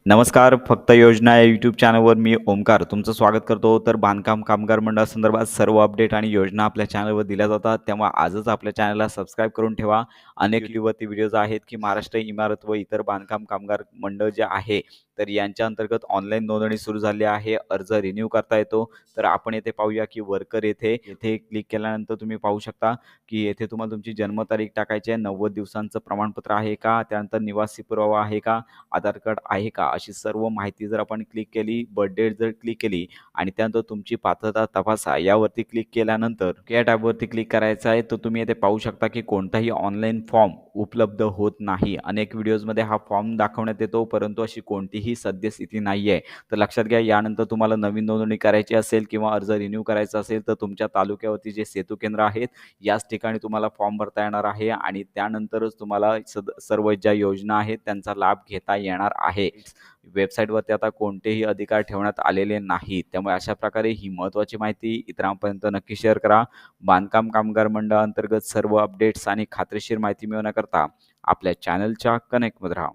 नमस्कार. फक्त योजना या यूट्यूब चॅनलवर मी ओमकार तुमचं स्वागत करतो. तर बांधकाम कामगार मंडळासंदर्भात सर्व अपडेट आणि योजना आपल्या चॅनलवर दिल्या जातात. तेव्हा आजच आपल्या चॅनलला सबस्क्राईब करून ठेवा. अनेक YouTubeवरती व्हिडिओज आहेत, की महाराष्ट्र इमारत व इतर बांधकाम कामगार मंडळ जे आहे, तर यांच्या अंतर्गत ऑनलाईन नोंदणी सुरू झाली आहे. अर्ज रिन्यू करता येतो. तर आपण येथे पाहूया, की वर्कर येथे क्लिक केल्यानंतर तुम्ही पाहू शकता, की येथे तुम्हाला तुमची जन्मतारीख टाकायची आहे. 90 दिवसांचं प्रमाणपत्र आहे का? त्यानंतर निवासी पुरावा आहे का? आधार कार्ड आहे का? अशी सर्व माहिती जर आपण क्लिक केली, बर्थ डेट जर क्लिक केली आणि त्यानंतर तुमची पात्रता तपासा यावरती क्लिक केल्यानंतर या टॅबवरती क्लिक करायचं आहे. तर तुम्ही येथे पाहू शकता, की कोणताही ऑनलाईन फॉर्म उपलब्ध होत नाही. अनेक व्हिडिओजमध्ये हा फॉर्म दाखवण्यात येतो, परंतु अशी कोणतीही सद्यस्थिती नाही आहे. तर लक्षात घ्या, यानंतर तुम्हाला नवीन नोंदणी करायची असेल किंवा अर्ज रिन्यू करायचा असेल, तर तुमच्या तालुक्यावरती जे सेतू केंद्र आहेत, याच ठिकाणी तुम्हाला फॉर्म भरता येणार आहे आणि त्यानंतरच तुम्हाला सर्व ज्या योजना आहेत त्यांचा लाभ घेता येणार आहे. वेबसाईटवरती आता कोणतेही अधिकार ठेवण्यात आलेले नाहीत. त्यामुळे अशा प्रकारे ही महत्त्वाची माहिती इतरांपर्यंत नक्की शेअर करा. बांधकाम कामगार मंडळाअंतर्गत सर्व अपडेट्स आणि खात्रीशीर माहिती मिळवण्याकरता आपल्या चॅनलच्या कनेक्टमध्ये राहा.